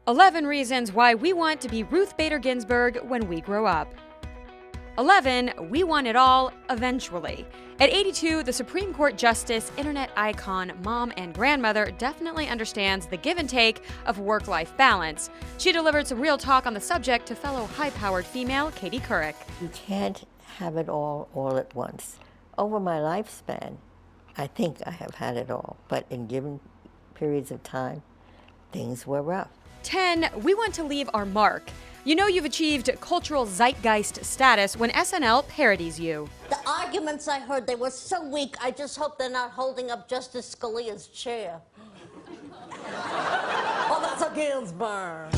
11 reasons why we want to be Ruth Bader Ginsburg when we grow up. 11. We want it all, eventually. At 82, the Supreme Court Justice, internet icon, mom, and grandmother definitely understands the give and take of work-life balance. She delivered some real talk on the subject to fellow high-powered female Katie Couric. You can't have it all at once. Over my lifespan, I think I have had it all, but in given periods of time, things were rough. 10. We want to leave our mark. You know you've achieved cultural zeitgeist status when SNL parodies you. The arguments I heard, they were so weak, I just hope they're not holding up Justice Scalia's chair. Oh, that's a Ginsburg.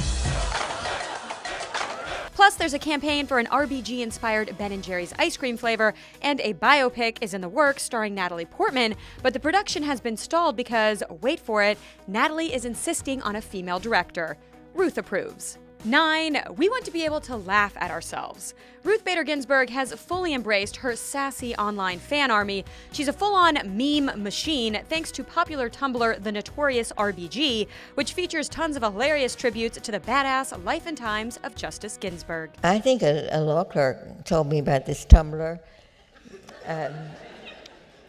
Plus, there's a campaign for an R.B.G.-inspired Ben & Jerry's ice cream flavor, and a biopic is in the works starring Natalie Portman, but the production has been stalled because, wait for it, Natalie is insisting on a female director. Ruth approves. 9. We want to be able to laugh at ourselves. Ruth Bader Ginsburg has fully embraced her sassy online fan army. She's a full-on meme machine thanks to popular Tumblr The Notorious R.B.G., which features tons of hilarious tributes to the badass life and times of Justice Ginsburg. I think a law clerk told me about this Tumblr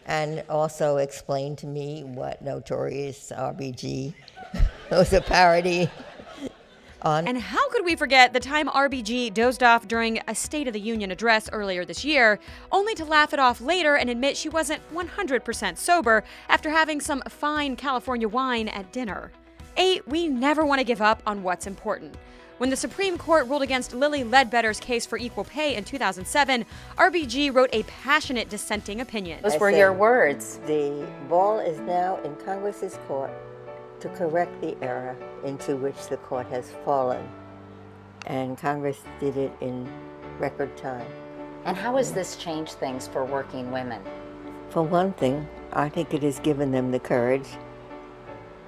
and also explained to me what Notorious R.B.G. was a parody on. And how could we forget the time R.B.G. dozed off during a State of the Union address earlier this year, only to laugh it off later and admit she wasn't 100% sober after having some fine California wine at dinner. 8. We never want to give up on what's important. When the Supreme Court ruled against Lilly Ledbetter's case for equal pay in 2007, R.B.G. wrote a passionate dissenting opinion. Those were your words. The ball is now in Congress's court to correct the error into which the court has fallen. And Congress did it in record time. And how has this changed things for working women? For one thing, I think it has given them the courage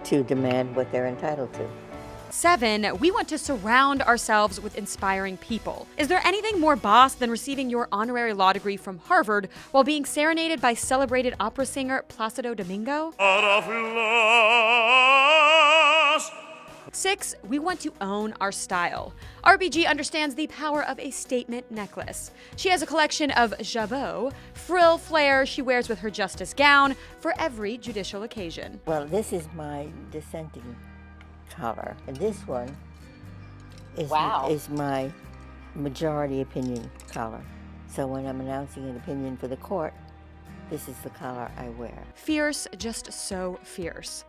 to demand what they're entitled to. 7. We want to surround ourselves with inspiring people. Is there anything more boss than receiving your honorary law degree from Harvard while being serenaded by celebrated opera singer Placido Domingo? 6. We want to own our style. R.B.G. understands the power of a statement necklace. She has a collection of jabot, frill flair she wears with her justice gown for every judicial occasion. Well, this is my dissenting collar, and this one is, Wow. is my majority opinion collar. So when I'm announcing an opinion for the court, this is the collar I wear. Fierce, just so fierce.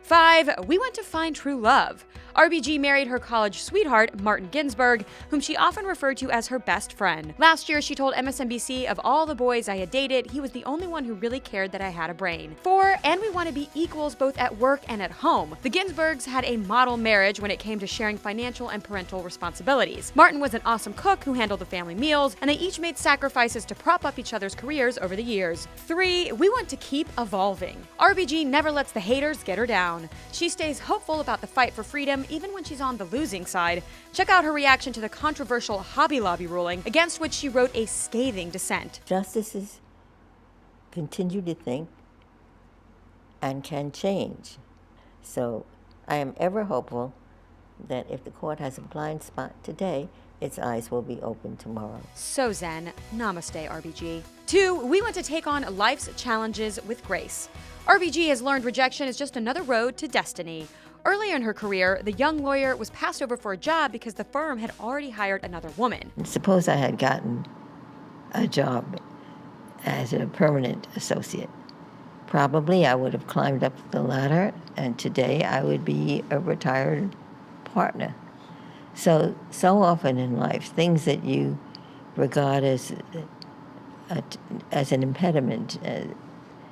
5. We want to find true love. R.B.G. married her college sweetheart, Martin Ginsburg, whom she often referred to as her best friend. Last year, she told MSNBC, of all the boys I had dated, he was the only one who really cared that I had a brain. 4. And we want to be equals both at work and at home. The Ginsburgs had a model marriage when it came to sharing financial and parental responsibilities. Martin was an awesome cook who handled the family meals, and they each made sacrifices to prop up each other's careers over the years. 3. We want to keep evolving. R.B.G. never lets the haters get her down. She stays hopeful about the fight for freedom even when she's on the losing side. Check out her reaction to the controversial Hobby Lobby ruling, against which she wrote a scathing dissent. Justices continue to think and can change. So I am ever hopeful that if the court has a blind spot today, its eyes will be open tomorrow. So zen. Namaste, R.B.G. 2. We want to take on life's challenges with grace. R.B.G. has learned rejection is just another road to destiny. Earlier in her career, the young lawyer was passed over for a job because the firm had already hired another woman. Suppose I had gotten a job as a permanent associate. Probably I would have climbed up the ladder, and today I would be a retired partner. So often in life, things that you regard as an impediment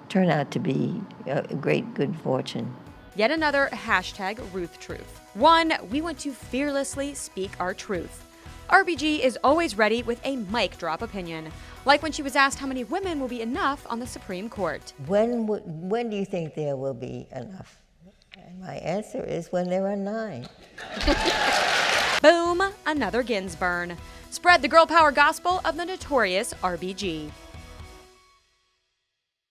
turn out to be a great good fortune. Yet another hashtag Ruth Truth. 1. We want to fearlessly speak our truth. R.B.G. is always ready with a mic drop opinion, like when she was asked how many women will be enough on the Supreme Court. When do you think there will be enough? And my answer is when there are 9. Boom, another Ginsburg. Spread the girl power gospel of the notorious R.B.G.